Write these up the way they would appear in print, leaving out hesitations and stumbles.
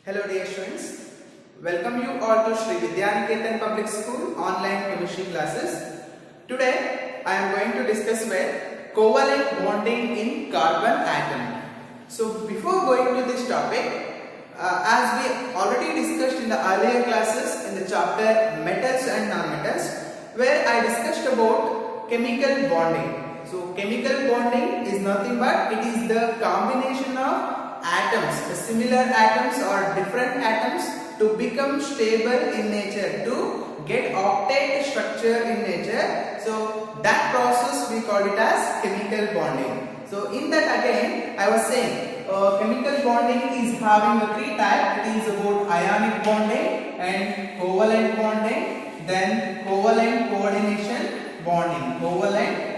Hello dear students, welcome you all to Sri Vidyaniketan Public School online chemistry classes. Today I am going to discuss with covalent bonding in carbon atom. So before going to this topic, as we already discussed in the earlier classes in the chapter metals and nonmetals, where I discussed about chemical bonding. So chemical bonding is nothing but it is the combination of atoms, similar atoms or different atoms to become stable in nature, to get octet structure in nature. So that process we call it as chemical bonding. So in that again I was saying chemical bonding is having the three types. It is about ionic bonding and covalent bonding, then covalent coordination bonding, covalent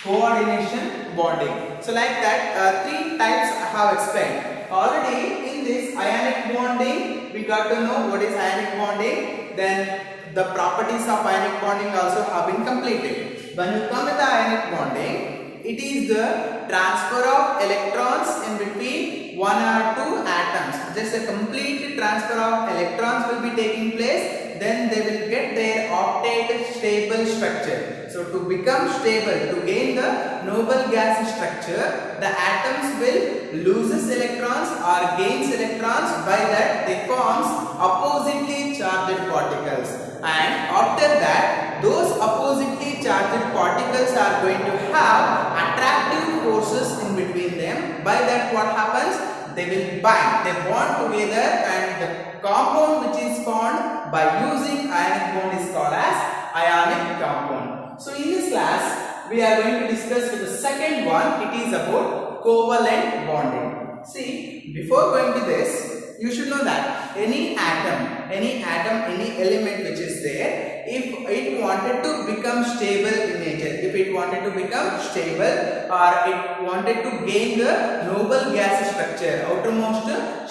coordination bonding. So like that three types I have explained. Already in this ionic bonding we got to know what is ionic bonding, then the properties of ionic bonding also have been completed. When you come with the ionic bonding, it is the transfer of electrons in between one or two atoms. Just a complete transfer of electrons will be taking place, then they will get their octet stable structure. So to become stable, to gain the noble gas structure, the atoms will loses electrons or gains electrons. By that they forms oppositely charged particles, and after that those oppositely charged particles are going to have attractive forces in between them. By that what happens? They will bind, they bond together, and the compound which is formed by using ionic bond is called as ionic compound. So in this class we are going to discuss with the second one. It is about covalent bonding. See, before going to this, you should know that any atom, any element which is there, if it wanted to become stable in nature, if it wanted to become stable or it wanted to gain the noble gas structure, outermost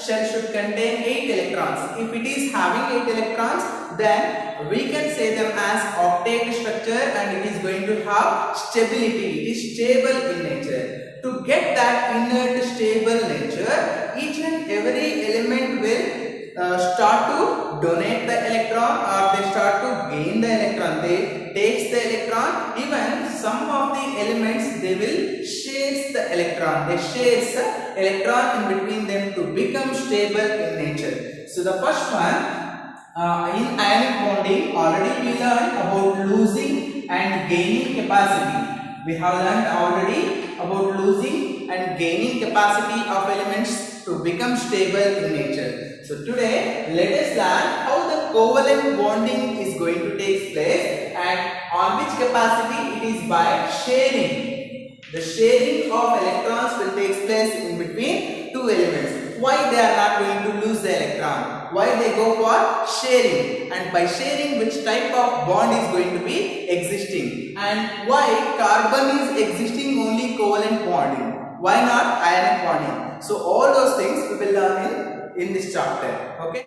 shell should contain 8 electrons. If it is having 8 electrons, then we can say them as octet structure, and it is going to have stability. It is stable in nature. To get that inert stable nature, each and every element will start to donate the electron, or they start to gain the electron. They takes the electron. Even some of the elements, they will shares the electron. They shares the electron in between them to become stable in nature. So the first one, in ionic bonding, already we learned about losing and gaining capacity. We have learned already about losing and gaining capacity of elements to become stable in nature. So today let us learn how the covalent bonding is going to take place, and on which capacity it is by sharing. The sharing of electrons will take place in between two elements. Why they are not going to lose the electron? Why they go for sharing? And by sharing, which type of bond is going to be existing? And why carbon is existing only covalent bonding? Why not ionic bonding? So all those things we will learn in this chapter. Okay,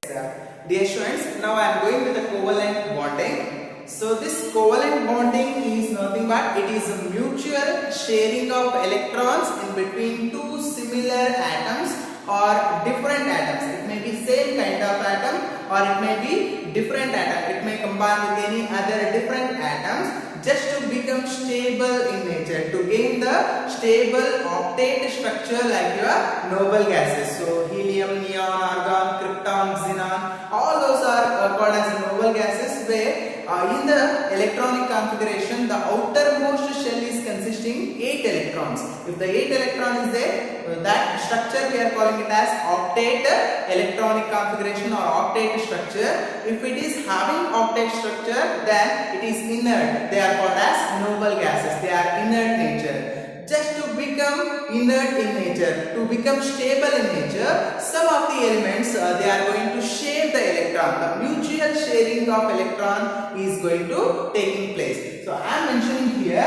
dear students, now I am going with the covalent bonding. So this covalent bonding is nothing but it is a mutual sharing of electrons in between two similar atoms or different atoms. It may be same kind of atom or it may be different atom. It may combine with any other different atoms just to become stable in nature, to gain the stable octet structure like your noble gases. So helium, neon, argon, krypton, xenon, all those are called as noble gases, where in the electronic configuration the outermost shell is consisting 8 electrons. If the 8 electron is there, that structure we are calling it as octet electronic configuration or octet structure. If it is having octet structure, then it is inert. They are called as noble gases. They are inert nature. Just to become inert in nature, to become stable in nature, some of the elements they are going to share the electron. The mutual sharing of electron is going to taking place. So I am mentioning here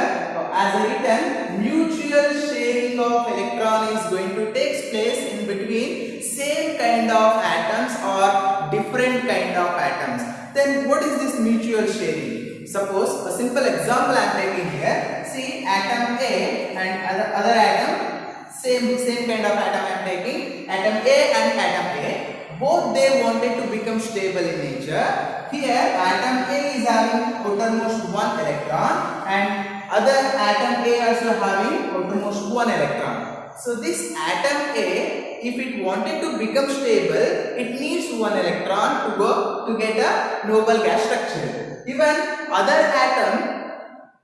as a written, mutual sharing of electron is going to take place in between same kind of atoms or different kind of atoms. Then what is this mutual sharing? Suppose a simple example I am taking here. See, atom A and other atom, same kind of atom I am taking, atom A and atom A. both they wanted to become stable in nature. Here atom A is having outermost one electron and other atom A also having outermost one electron. So this atom A, if it wanted to become stable, it needs one electron to go to get a noble gas structure. Even other atom,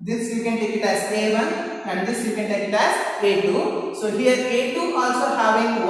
this you can take it as A1 and this you can take it as A2. So here A2 also having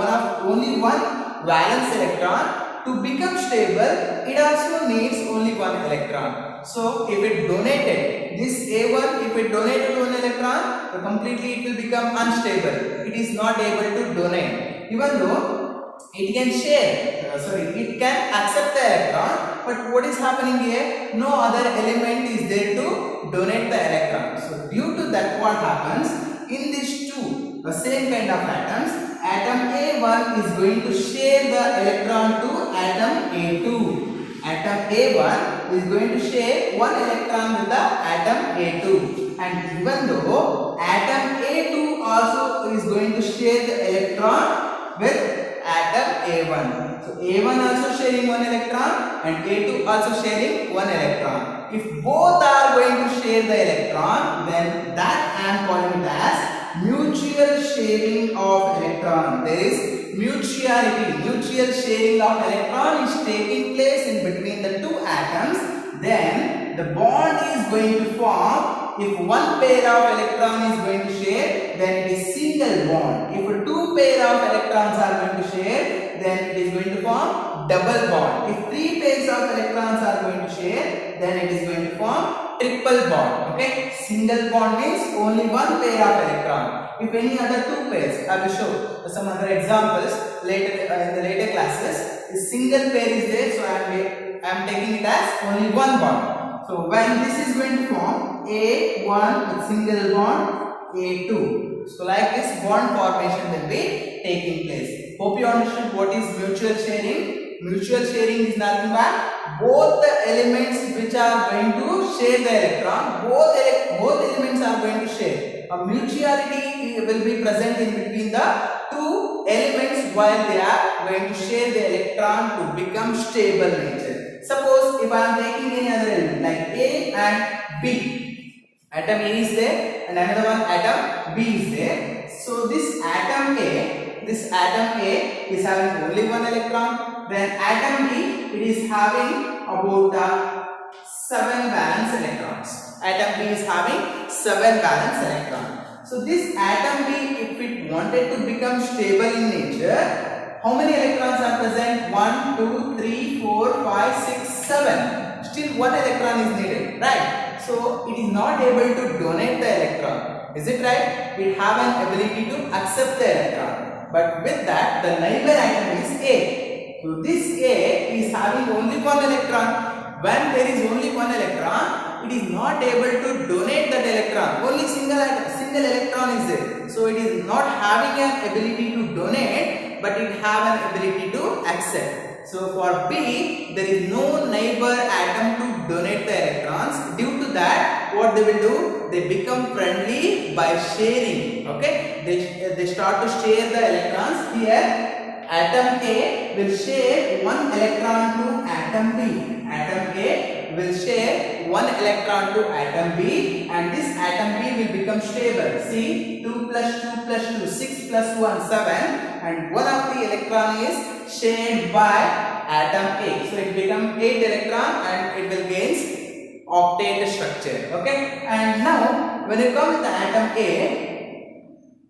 only one valence electron. To become stable, it also needs only one electron. So if it donated this A1, if it donated one electron, so completely it will become unstable. It is not able to donate. Even though it can share, it can accept the electron, but what is happening here? No other element is there to donate the electron. So due to that, what happens in these two, the same kind of atoms, atom A1 is going to share the electron to atom A2. Atom A1 is going to share one electron with the atom A2. And even though atom A2 also is going to share the electron with atom A1. So A1 also sharing one electron and A2 also sharing one electron. If both are going to share the electron, then that I am calling it as mutual sharing of electron. There is mutuality, mutual sharing of electron is taking place in between the two atoms. Then the bond is going to form. If one pair of electron is going to share, then it is single bond. If two pair of electrons are going to share, then it is going to form double bond. If three pairs of electrons are going to share, then it is going to form triple bond. Okay, single bond means only one pair of electron. If any other two pairs, I will show some other examples later in the later classes. The single pair is there, so I am taking it as only one bond. So when this is going to form A1 with single bond A2. So like this bond formation will be taking place. Hope you understood what is mutual sharing. Mutual sharing is nothing but both the elements which are going to share the electron, both elements are going to share. A mutuality will be present in between the two elements while they are going to share the electron to become stable nature. Suppose if I am taking any other element like A and B, atom A is there and another one atom B is there. So this atom A is having only one electron. Then atom B, it is having about 7 valence electrons. Atom B is having 7 valence electrons. So this atom B, if it wanted to become stable in nature, how many electrons are present? 1, 2, 3, 4, 5, 6, 7. Still one electron is needed, right? So it is not able to donate the electron. Is it right? It have an ability to accept the electron. But with that, the neighbor atom is A. So this A is having only one electron. When there is only one electron, it is not able to donate that electron. Only single electron is there. So it is not having an ability to donate, but it have an ability to accept. So for B, there is no neighbor atom to donate the electrons. Due to that, what they will do? They become friendly by sharing. Okay, they start to share the electrons. Here, atom A will share one electron to atom B. Atom A will share one electron to atom B, and this atom B will become stable. See, 2 plus 2 plus 2, 6 plus 1, 7, and one of the electron is shared by atom A. So it becomes 8 electron and it will gain octet structure. Okay, and now when you come to the atom A,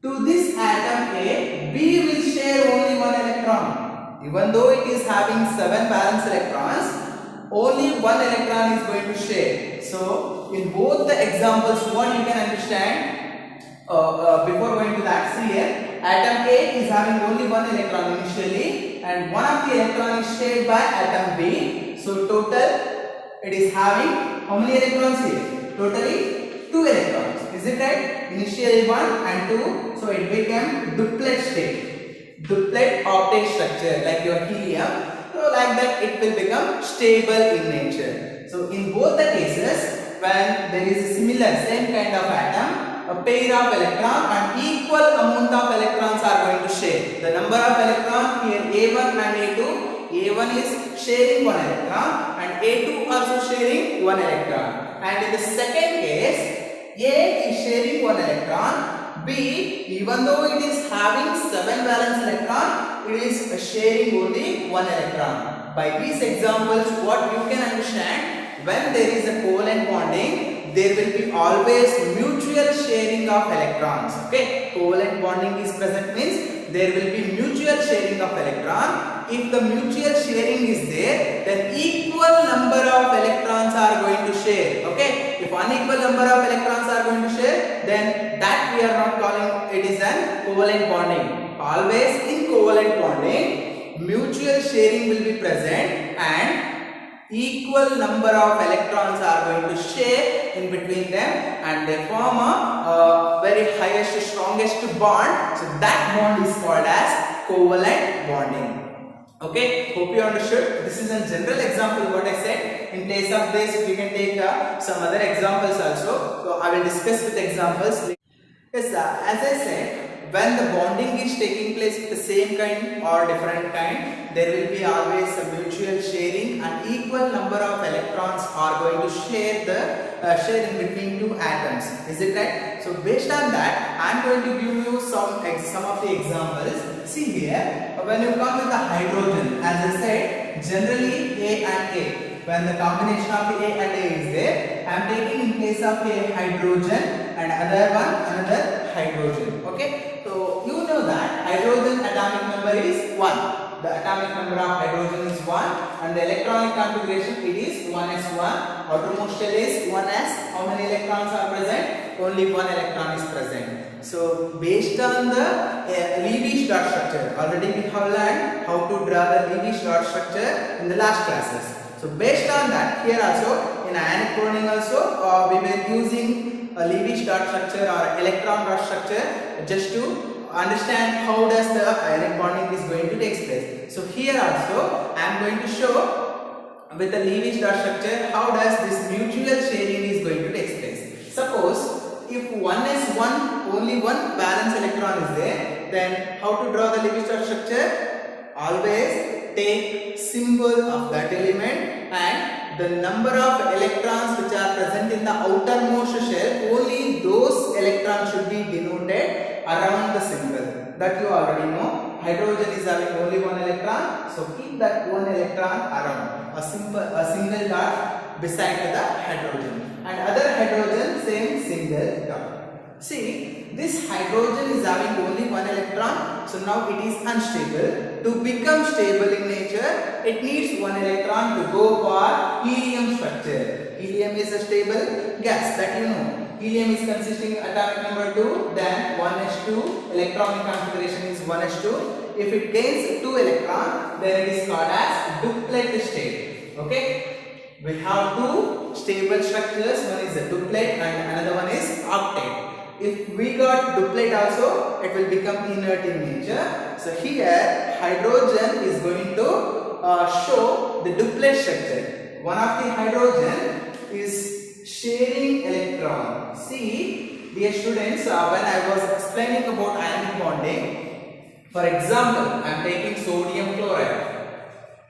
to this atom A, B will share only one electron. Even though it is having 7 valence electrons, only one electron is going to share. So in both the examples, what you can understand before going to that, see here, atom A is having only one electron initially, and one of the electron is shared by atom B. So total it is having how many electrons here? Totally 2 electrons. Is it right? Initially 1 and 2. So it became duplet state. Duplet octet structure like your helium. So like that it will become stable in nature. So in both the cases, when there is a similar same kind of atom, a pair of electrons and equal amount of electrons are going to share. The number of electrons here A1 and A2 A1 is sharing one electron and A2 also sharing one electron. And in the second case, A is sharing one electron, B, even though it is having 7 valence electron, it is sharing only one electron. By these examples, what you can understand, when there is a covalent bonding, there will be always mutual sharing of electrons. Okay, covalent bonding is present means there will be mutual sharing of electron. If the mutual sharing is there, then equal number of electrons are going to share. Okay, if unequal number of electrons are going to share, then that we are not calling it is an covalent bonding. Always in covalent bonding, mutual sharing will be present and equal number of electrons are going to share in between them and they form a very highest, strongest bond. So that bond is called as covalent bonding. Okay, hope you understood. This is a general example what I said. In place of this, we can take some other examples also. So I will discuss with examples. Yes, as I said, when the bonding is taking place with the same kind or different kind, there will be always a mutual sharing and equal number of electrons are going to share in between two atoms. Is it right? So based on that, I am going to give you some of the examples. See here, when you come with the hydrogen, as I said, generally A and A. When the combination of A and A is there, I am taking in place of A hydrogen and other one another hydrogen. Okay, so you know that hydrogen atomic number is 1. The atomic number of hydrogen is 1 and the electronic configuration it is 1s1. Outermost shell is 1s. How many electrons are present? Only one electron is present. So based on the Lewis dot structure, already we have learned how to draw the Lewis dot structure in the last classes. So based on that, here also in ionic bonding also we were using a Lewis dot structure or electron dot structure just to understand how does the ionic bonding is going to take place. So here also I am going to show with the Lewis dot structure how does this mutual sharing is going to take place. Suppose if 1s1 only one valence electron is there, then how to draw the Lewis dot structure? Always take symbol of that element and the number of electrons which are present in the outermost shell, only those electrons should be denoted around the symbol. That you already know. Hydrogen is having only one electron, so keep that one electron around. A single dot beside the hydrogen. And other hydrogen same single dot. See, this hydrogen is having only one electron, so now it is unstable. To become stable in nature, it needs one electron to go for helium structure. Helium is a stable gas, that you know. Helium is consisting atomic number 2, then 1s2, electronic configuration is 1s2. If it gains 2 electron, then it is called as duplet state. Okay? We have two stable structures, one is a duplet and another one is octet. If we got duplet also, it will become inert in nature. So here hydrogen is going to show the duplet structure. One of the hydrogen is sharing electron. See, dear students, when I was explaining about ionic bonding, for example, I am taking sodium chloride.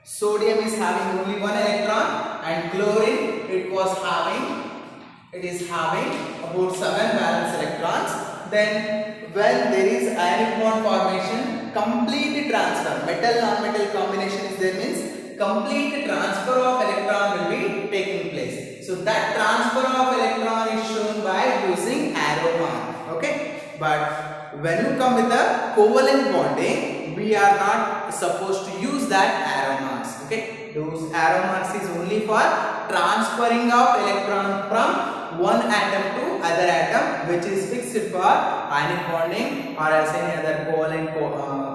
Sodium is having only one electron and chlorine it is having about 7 valence electrons. Then when there is ionic bond formation, complete transfer, metal non-metal combination is there means complete transfer of electron will be taking place. So that transfer of electron is shown by using arrow mark. Okay, but when you come with the covalent bonding, we are not supposed to use that arrow marks. Okay, those arrow marks is only for transferring of electron from one atom to other atom, which is fixed for ionic bonding or as any other covalent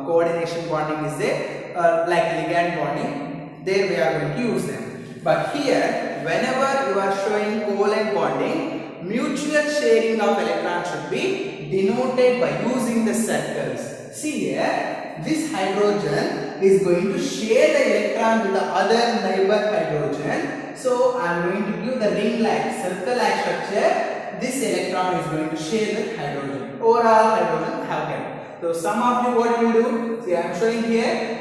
coordination bonding is there, like ligand bonding. There we are going to use them. But here, whenever you are showing covalent bonding, mutual sharing of electrons should be denoted by using the circles. See here, this hydrogen is going to share the electron with the other neighbor hydrogen. So I am going to give the ring-like, circle-like structure. This electron is going to share the hydrogen. Overall hydrogen have kept. So some of you what you will do, see I am showing here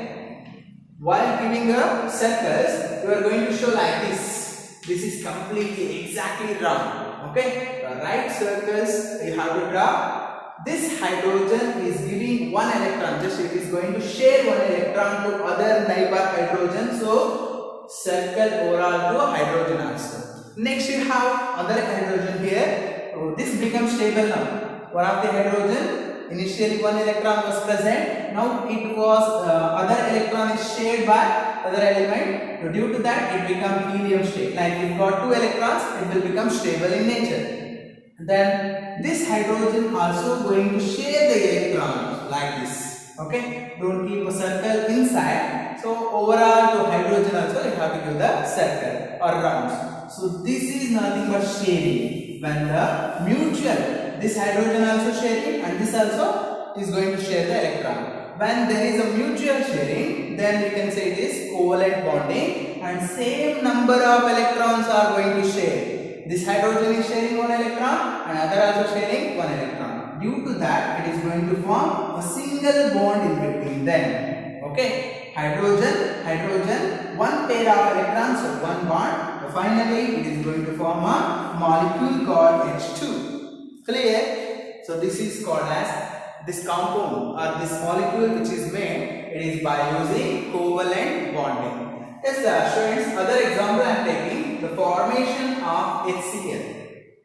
While giving a circles, you are going to show like this. This is completely exactly round. Okay, right circles you have to draw. This hydrogen is giving one electron. Just it is going to share one electron to other neighbor hydrogen. So circle overall to hydrogen also. Next you have other hydrogen here. So this becomes stable now. One of the hydrogen, initially one electron was present. Now it was other electron is shared by other element. So due to that it becomes helium state. Like if got two electrons, it will become stable in nature. Then this hydrogen also going to share the electrons like this. Okay, don't keep a circle inside. So overall to hydrogen also you have to give the circle or rounds. So this is nothing but sharing. When the mutual, this hydrogen also sharing and this also is going to share the electron. When there is a mutual sharing, then we can say it is covalent bonding and same number of electrons are going to share. This hydrogen is sharing one electron and other also sharing one electron. Due to that, it is going to form a single bond in between them. Okay, hydrogen, hydrogen, one pair of electrons, so one bond. Finally, it is going to form a molecule called H2. Clear? So this is called as this compound or this molecule which is made. It is by using covalent bonding. Yes, students, other example I am taking the formation of HCl.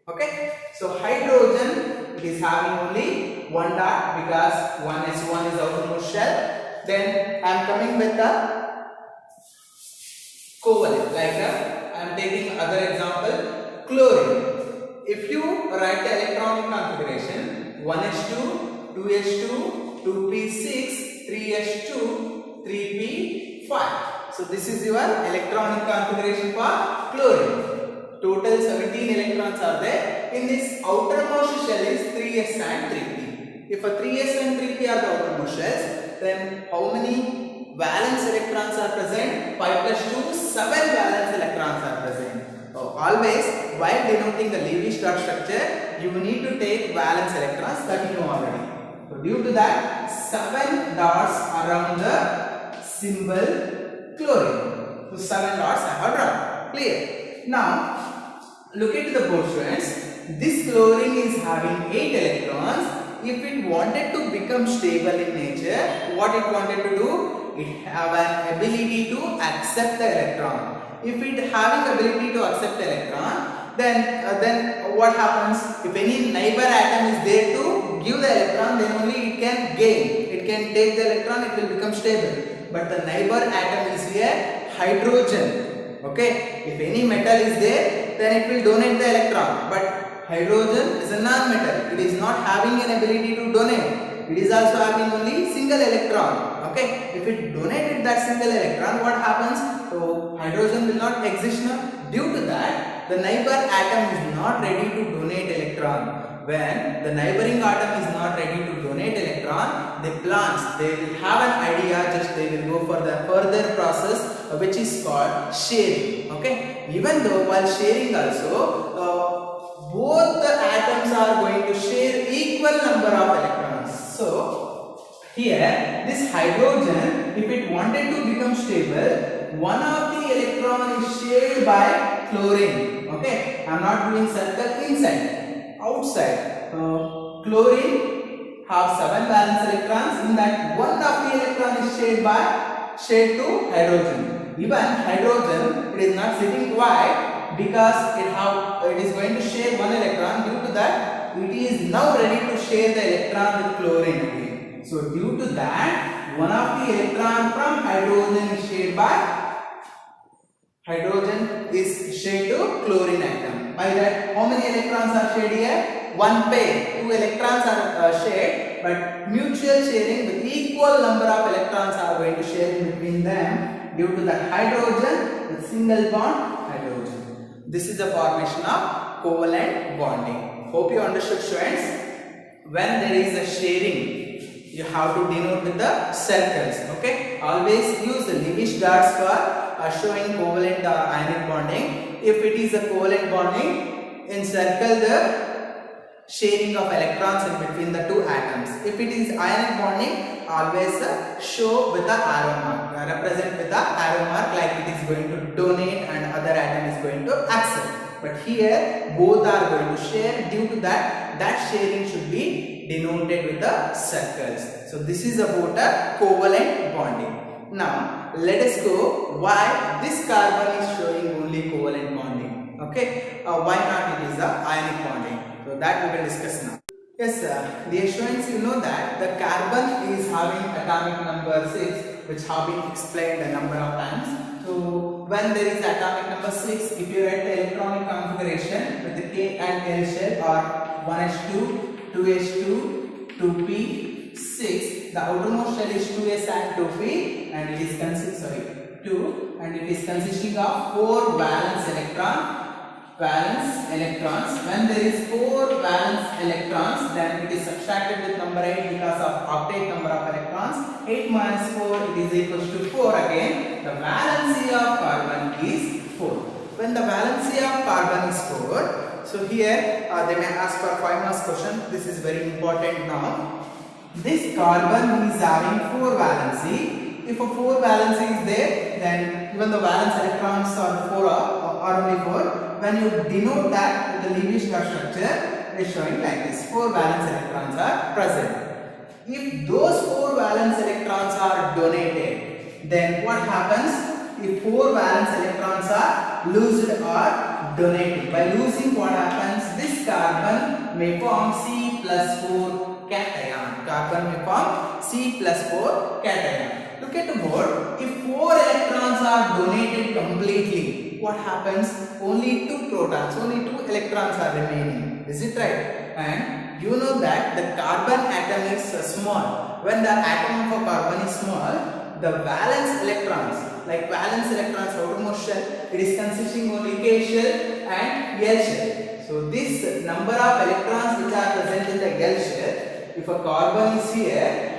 Okay, so hydrogen, it is having only one dot because one H1 is outermost shell. Then I am coming with the covalent, like I am taking other example, chlorine. If you write the electronic configuration, 1H2, 2H2, 2P6, 3H2, 3P5. So this is your electronic configuration for chlorine. Total 17 electrons are there. In this outermost shell is 3s and 3p. If a 3s and 3p are the outermost shells, then how many valence electrons are present? 5 plus 2, 7 valence electrons are present. So always while denoting the Lewis dot structure, you need to take valence electrons that you know already. So due to that, 7 dots around the symbol chlorine. So 7 dots I have drawn. Clear? Now look at the board, students. This chlorine is having 8 electrons. If it wanted to become stable in nature, what it wanted to do? It have an ability to accept the electron. If it having ability to accept the electron, then what happens? If any neighbor atom is there to give the electron, then only it can gain. It can take the electron, it will become stable. But the neighbor atom is here hydrogen. Okay, if any metal is there, then it will donate the electron. But hydrogen is a non-metal. It is not having an ability to donate. It is also having only single electron. Okay, if it donated that single electron, what happens? So hydrogen will not exist now. Due to that, the neighbor atom is not ready to donate electron. When the neighboring atom is not ready to donate electron, the plants, they will have an idea, just they will go for the further process which is called sharing. Okay, even though while sharing also, both the atoms are going to share equal number of electrons. So here this hydrogen, if it wanted to become stable, one of the electron is shared by chlorine. Okay, I am not doing circle inside. Outside, chlorine have 7 valence electrons. In that, one of the electron is shared to hydrogen. Even hydrogen, it is not sitting quiet because it is going to share one electron. Due to that, it is now ready to share the electron with chlorine again. So due to that, one of the electron from hydrogen is shared by to chlorine atom. By that, how many electrons are shared here? One pair. 2 electrons are shared, but mutual sharing with equal number of electrons are going to share in between them due to the hydrogen with single bond hydrogen. This is the formation of covalent bonding. Hope you understood, students. When there is a sharing, you have to denote with the circles. Okay, always use the Lewis dots for showing covalent or ionic bonding. If it is a covalent bonding, encircle the sharing of electrons in between the two atoms. If it is ionic bonding, always show with the arrow mark. represent with the arrow mark, like it is going to donate and other atom is going to accept. But here both are going to share. Due to that, that sharing should be denoted with the circles. So this is about a covalent bonding. Now let us go why this carbon is showing only covalent bonding. Okay, why not it is the ionic bonding? So that we will discuss now. Yes, dear students, you know that the carbon is having atomic number 6, which have been explained a number of times. So when there is atomic number 6, if you write the electronic configuration with the K and L shell or 1s2, 2s2, 2p, 6, the outermost shell is 2s and 2p, and it is consisting of 4 valence electrons. When there is 4 valence electrons, then it is subtracted with number 8 because of octet number of electrons. 8 minus 4, it is equals to 4 again. The valency of carbon is 4. When the valency of carbon is 4, so here they may ask for 5 marks question. This is very important now. This carbon is having 4 valency. If a 4 valency is there, then even the valence electrons are 4 are only 4. When you denote that with the Lewis-Strauss structure, it is showing like this. 4 valence electrons are present. If those 4 valence electrons are donated, then what happens? If 4 valence electrons are loosed or donated, by losing what happens? This carbon may form C plus 4 cation. Carbon may form C plus 4 cation. Look at the board. If 4 electrons are donated completely, what happens? Only 2 protons, only 2 electrons are remaining. Is it right? And you know that the carbon atom is small. When the atom of a carbon is small, the valence electrons, like valence electrons outermost shell, it is consisting only K shell and L shell. So this number of electrons which are present in the L shell, if a carbon is here,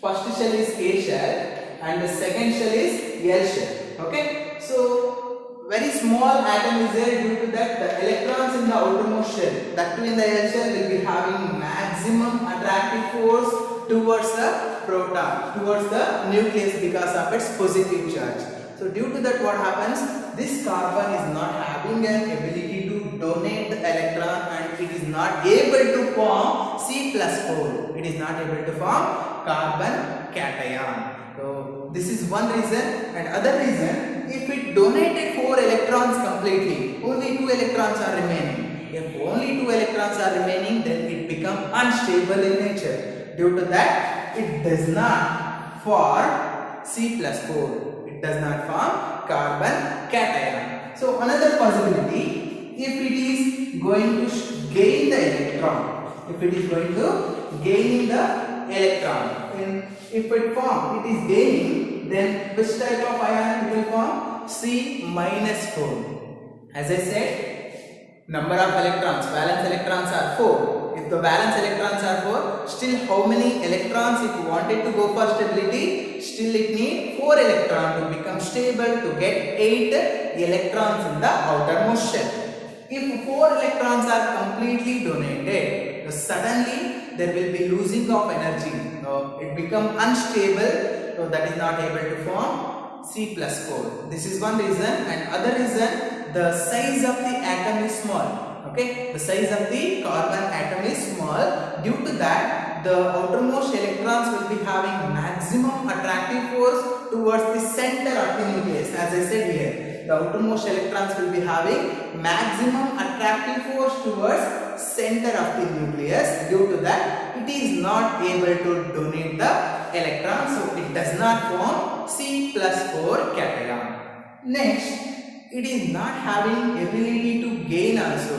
first shell is K shell and the second shell is L shell. Okay, so very small atom is there. Due to that, the electrons in the outermost shell, that too in the L shell, will be having maximum attractive force towards the proton, towards the nucleus because of its positive charge. So due to that, what happens? This carbon is not having an ability to donate the electron and it is not able to form C plus 4. It is not able to form carbon cation. So this is one reason. And other reason, if it donated 4 electrons completely, only 2 electrons are remaining. If only 2 electrons are remaining, then it becomes unstable in nature. Due to that, it does not form C plus 4. It does not form carbon cation. So another possibility, if it is going to gain the electron, if it is going to gain the electron, and if it is gaining, then which type of ion it will form? C minus 4. As I said, number of electrons, valence electrons are 4. If the valence electrons are 4, still how many electrons, if you wanted to go for stability, still it needs 4 electrons to become stable to get 8 electrons in the outermost shell. If 4 electrons are completely donated, suddenly there will be losing of energy. It becomes unstable, so that is not able to form C plus 4. This is one reason. And other reason, the size of the atom is small. Okay, the size of the carbon atom is small. Due to that, the outermost electrons will be having maximum attractive force towards the center of the nucleus. As I said here, the outermost electrons will be having maximum attractive force towards center of the nucleus. Due to that, it is not able to donate the electrons, so it does not form C plus 4 cation. Next, it is not having ability to gain also.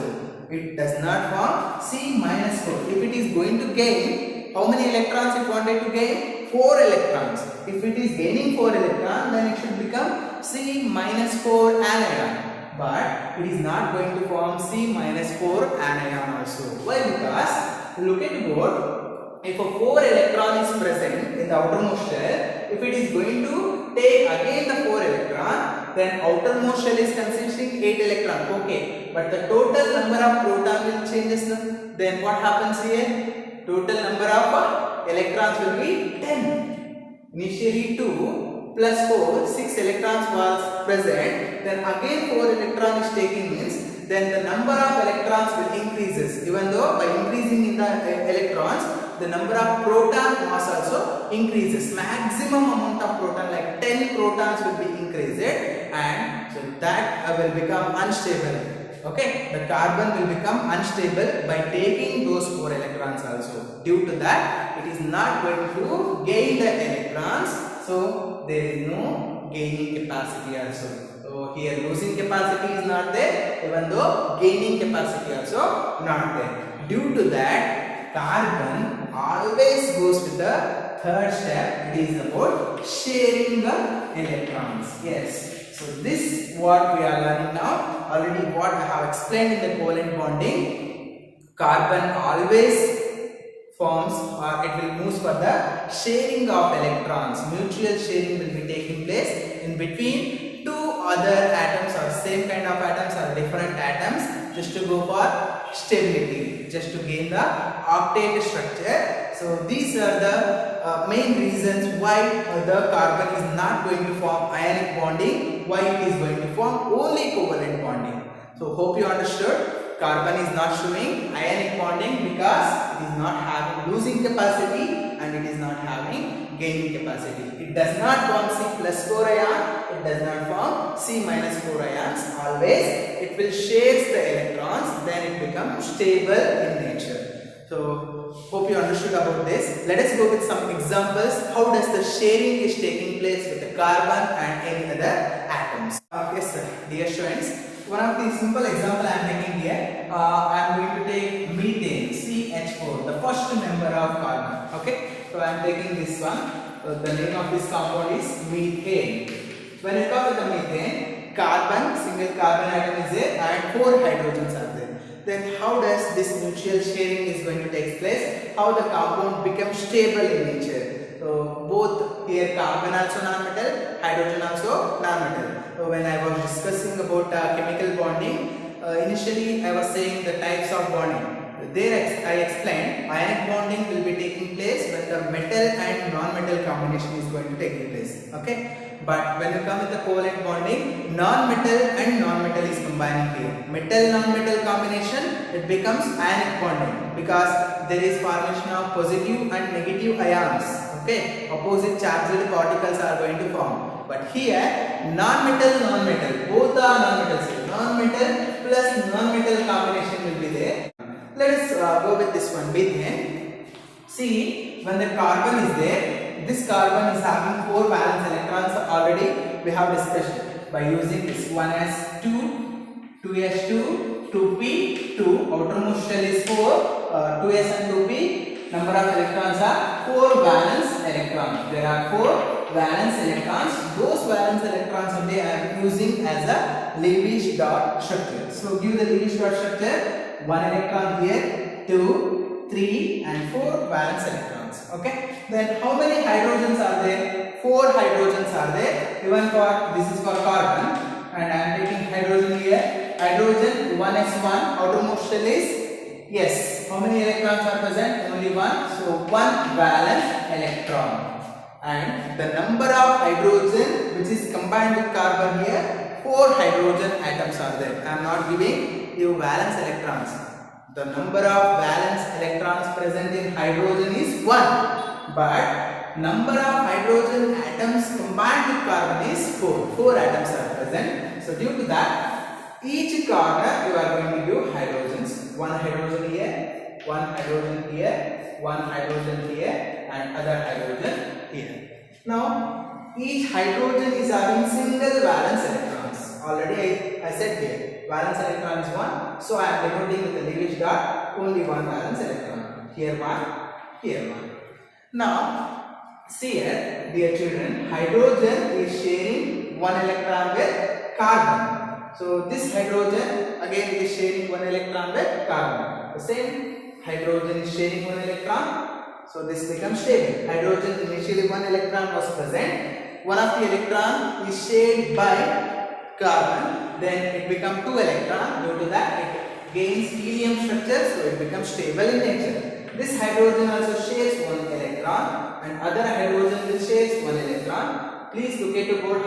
It does not form C minus 4. If it is going to gain, how many electrons it wanted to gain? 4 electrons. If it is gaining 4 electrons, then it should become C minus 4 anion. But it is not going to form C minus 4 anion also. Why? Because look at the board. If a 4 electron is present in the outermost shell, if it is going to take again the 4 electron, then outermost shell is consisting 8 electron. Okay, but the total number of proton will changes now. Then what happens here? Total number of electrons will be 10. Initially 2, plus 4, 6 electrons was present, then again 4 electron is taking means, then the number of electrons will increases. Even though by increasing in the electrons, the number of proton mass also increases. Maximum amount of proton, like 10 protons will be increased, and so that will become unstable. Okay, the carbon will become unstable by taking those 4 electrons also. Due to that, it is not going to gain the electrons, so there is no gaining capacity also. So here losing capacity is not there, even though gaining capacity also not there. Due to that, carbon always goes to the third step. It is about sharing the electrons. Yes. So this what we are learning now. Already what I have explained in the covalent bonding, carbon always forms or it will move for the sharing of electrons. Mutual sharing will be taking place in between two other atoms or same kind of atoms or different atoms, just to go for stability, just to gain the octet structure. So these are the main reasons why the carbon is not going to form ionic bonding, why it is going to form only covalent bonding. So hope you understood. Carbon is not showing ionic bonding because it is not having losing capacity and it is not having gaining capacity. It does not form C plus 4 ion, it does not form C minus 4 ions. Always it will share the electrons, then it becomes stable in nature. So hope you understood about this. Let us go with some examples. How does the sharing is taking place with the carbon and any other atoms? Yes sir, dear students. One of the simple example I am taking here, I am going to take methane, CH4, the first member of carbon. Okay, so I am taking this one. So the name of this compound is methane. When you come with the methane, carbon, single carbon atom is there and 4 hydrogens are there. Then how does this mutual sharing is going to take place? How the compound becomes stable in nature? So both here carbon also non-metal, hydrogen also non-metal. So when I was discussing about chemical bonding, initially I was saying the types of bonding. There I explained ionic bonding will be taking place when the metal and non-metal combination is going to take place. Okay, but when you come with the covalent bonding, non-metal and non-metal is combining here. Metal-non-metal combination, it becomes ionic bonding because there is formation of positive and negative ions. Okay, opposite charged particles are going to form. But here non-metal, non-metal, both are non-metals. Non-metal plus non-metal combination will be there. Let us go with this one, methane. See, when the carbon is there, this carbon is having 4 valence electrons already. We have discussed by using this 1s2, 2s2, 2p, 2. Outermost shell is 4, 2s and 2p. Number of electrons are 4 valence electrons. There are 4 valence electrons. Those valence electrons only I am using as a Lewis dot structure. So give the Lewis dot structure. 1 electron here, 2, 3 and 4 valence electrons. Okay. Then how many hydrogens are there? 4 hydrogens are there. Even for this is for carbon and I am taking hydrogen here. Hydrogen 1s1, outermost shell is, yes, how many electrons are present? Only 1. So 1 valence electron. And the number of hydrogen which is combined with carbon here, 4 hydrogen atoms are there. I am not giving you valence electrons. The number of valence electrons present in hydrogen is 1. But number of hydrogen atoms combined with carbon is 4. 4 atoms are present. So due to that, each corner you are going to give hydrogens. 1 hydrogen here, 1 hydrogen here, 1 hydrogen here and other hydrogen here. Now each hydrogen is having single valence electrons. Already I said here valence electron is 1. So I am denoting with the Lewis dot only 1 valence electron. Here 1, here 1. Now see here, dear children, hydrogen is sharing 1 electron with carbon. So this hydrogen again is sharing 1 electron with carbon. The same hydrogen is sharing 1 electron. So this becomes stable. Hydrogen initially 1 electron was present. One of the electron is shared by carbon. Then it becomes 2 electron. Due to that it gains helium structure. So it becomes stable in nature. This hydrogen also shares 1 electron and other hydrogen will share 1 electron. Please look at the board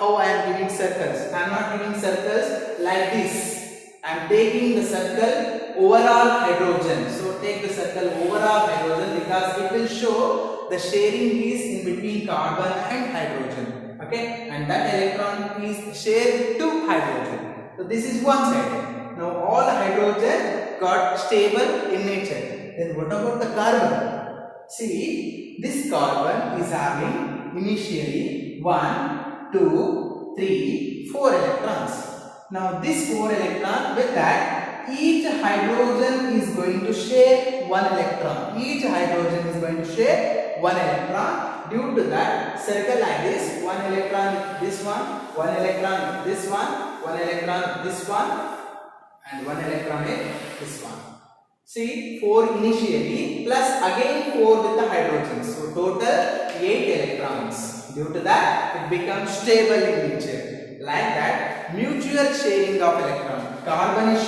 how I am giving circles. I am not giving circles like this. I am taking the circle overall hydrogen. So take the circle overall hydrogen because it will show the sharing is in between carbon and hydrogen. Okay, and that electron is shared to hydrogen. So this is one side. Now all hydrogen got stable in nature. Then what about the carbon? See, this carbon is having initially 1, 2, 3, 4 electrons. Now this 4 electron, with that each hydrogen is going to share 1 electron. Each hydrogen is going to share 1 electron. Due to that, circle like this, 1 electron with this one, 1 electron with this one, 1 electron with this one, and 1 electron with this one. See, 4 initially plus again 4 with the hydrogen. So total 8 electrons. Due to that, it becomes stable in nature. Like that, mutual sharing of electron. Carbon is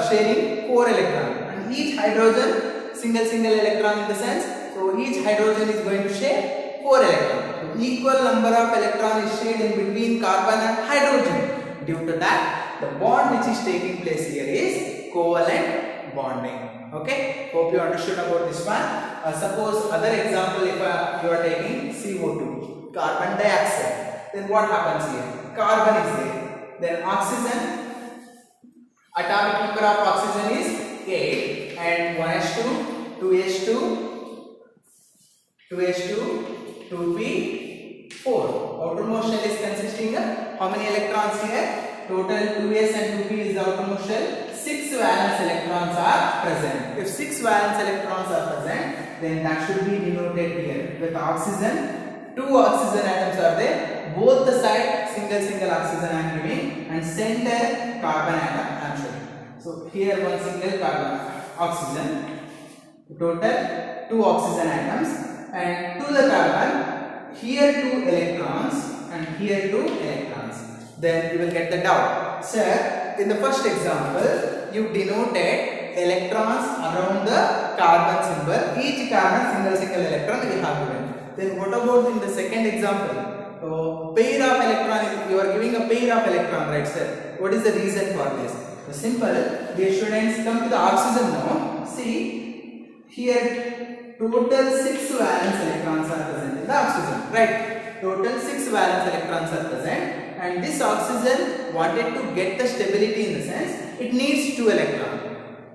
sharing 4 electrons, and each hydrogen single electron in the sense. So each hydrogen is going to share 4 electrons. So equal number of electrons is shared in between carbon and hydrogen. Due to that, the bond which is taking place here is covalent bonding. Okay, hope you understood about this one. Suppose other example, if you are taking CO2, carbon dioxide, then what happens here? Carbon is there, then oxygen, atomic number of oxygen is 8 and 1s2, 2s2, 2s2, 2p4. Outermost shell is consisting of how many electrons here? Total 2s and 2p is the outermost shell. 6 valence electrons are present. If 6 valence electrons are present, then that should be denoted here with oxygen. 2 oxygen atoms are there. Both the side single oxygen I am giving, and center carbon atom I am showing. So here one single carbon oxygen. Total 2 oxygen atoms, and to the carbon here 2 electrons and here 2 electrons. Then you will get the doubt. Sir, in the first example, you denoted electrons around the carbon symbol. Each carbon single electron we have given. Then what about in the second example? Pair of electron, you are giving a pair of electron, right sir? What is the reason for this? Simple, dear students, come to the oxygen now. See, here total 6 valence electrons are present in the oxygen, right? Total 6 valence electrons are present. And this oxygen wanted to get the stability in the sense it needs 2 electrons.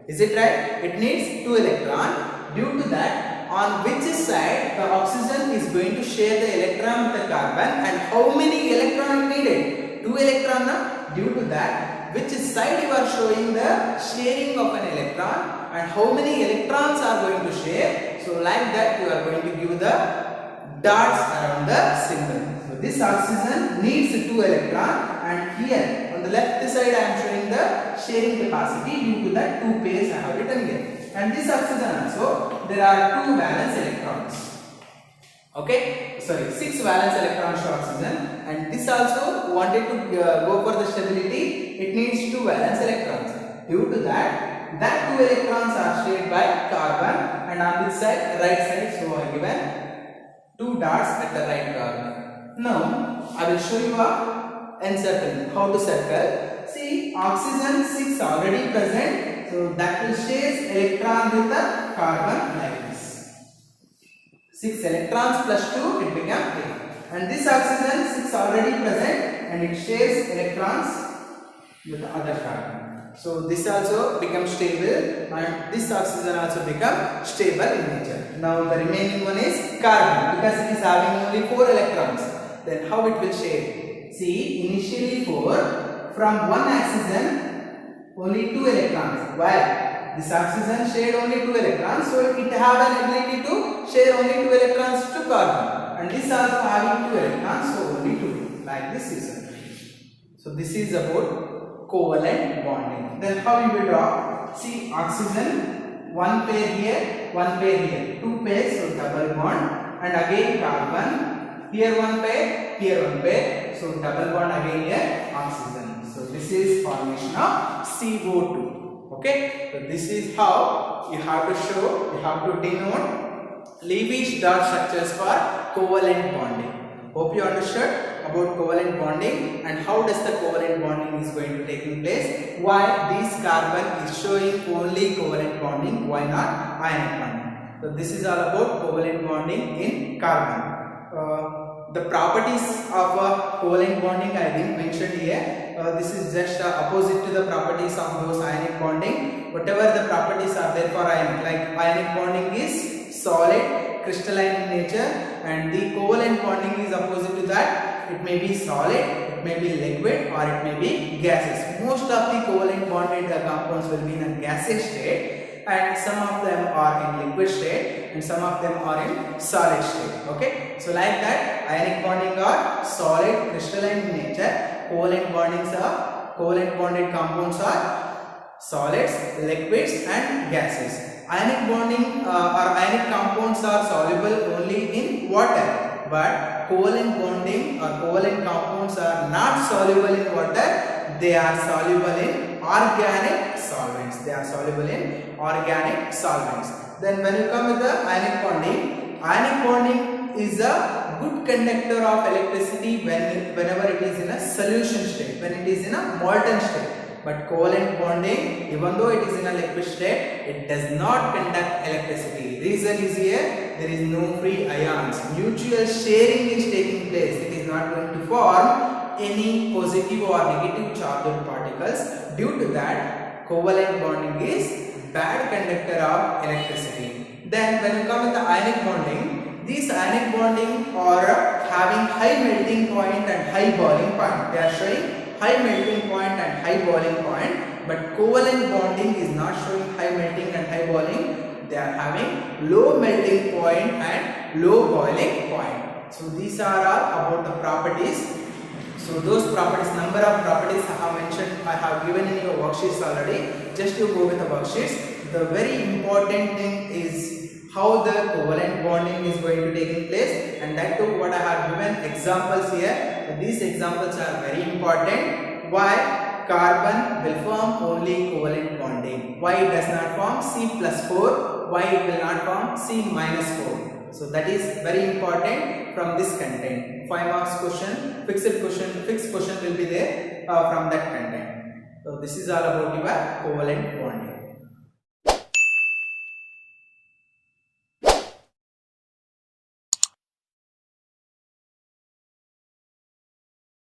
Is it right? It needs 2 electrons. Due to that, on which side the oxygen is going to share the electron with the carbon, and how many electrons needed? 2 electrons. Due to that, which side you are showing the sharing of an electron and how many electrons are going to share. So like that you are going to give the dots around the symbol. This oxygen needs 2 electrons, and here on the left side I am showing the sharing capacity. Due to that 2 pairs I have written here. And this oxygen also, there are 2 valence electrons. Okay, sorry, 6 valence electrons to oxygen, and this also wanted to go for the stability. It needs 2 valence electrons. Due to that 2 electrons are shared by carbon, and on this side, right side, so I given 2 dots at the right carbon. Now, I will show you a encircling, how to circle. See, oxygen 6 already present, so that will share electron with the carbon like this. 6 electrons plus 2, it becomes 8. And this oxygen 6 already present, and it shares electrons with the other carbon. So this also becomes stable, and this oxygen also becomes stable in nature. Now the remaining one is carbon, because it is having only 4 electrons. Then how it will share? See, initially 4, from one oxygen only 2 electrons. Why? This oxygen shared only 2 electrons, so it have an ability to share only 2 electrons to carbon. And this also having 2 electrons, so only 2. Like this is it. So this is about covalent bonding. Then how we will draw? See, oxygen, 1 pair here, 1 pair here, 2 pairs, so double bond, and again carbon. Here 1 pair, here 1 pair, so double bond again here, oxygen. So this is formation of CO2. Okay, so this is how you have to show, you have to denote Lewis dot structures for covalent bonding. Hope you understood about covalent bonding and how does the covalent bonding is going to taking place. Why this carbon is showing only covalent bonding, why not ionic bonding. So this is all about covalent bonding in carbon. The properties of covalent bonding I didn't mention here. This is just opposite to the properties of those ionic bonding. Whatever the properties are there for ionic, like ionic bonding is solid, crystalline in nature, and the covalent bonding is opposite to that. It may be solid, it may be liquid, or it may be gaseous. Most of the covalent bonded compounds will be in a gaseous state, and some of them are in liquid state, and some of them are in solid state. Okay, so like that, ionic bonding are solid, crystalline in nature. Covalent bonded compounds are solids, liquids, and gases. Ionic bonding or ionic compounds are soluble only in water, but covalent bonding or covalent compounds are not soluble in water. They are soluble in organic solvents. Then when you come with the ionic bonding is a good conductor of electricity whenever it is in a solution state, when it is in a molten state. But covalent bonding, even though it is in a liquid state, it does not conduct electricity. Reason is here, there is no free ions. Mutual sharing is taking place. It is not going to form any positive or negative charged particles. Due to that, covalent bonding is bad conductor of electricity. Then when you come with the ionic bonding, these ionic bonding are having high melting point and high boiling point. They are showing high melting point and high boiling point, but covalent bonding is not showing high melting and high boiling. They are having low melting point and low boiling point. So these are all about the properties. So those properties, number of properties I have mentioned, I have given in your worksheets already. Just to go with the worksheets, the very important thing is how the covalent bonding is going to take place, and that too what I have given examples here. So these examples are very important. Why carbon will form only covalent bonding? Why it does not form C+4? Why it will not form C-4? So that is very important from this content. 5 marks question, fixed question will be there from that content. So this is all about your covalent bonding.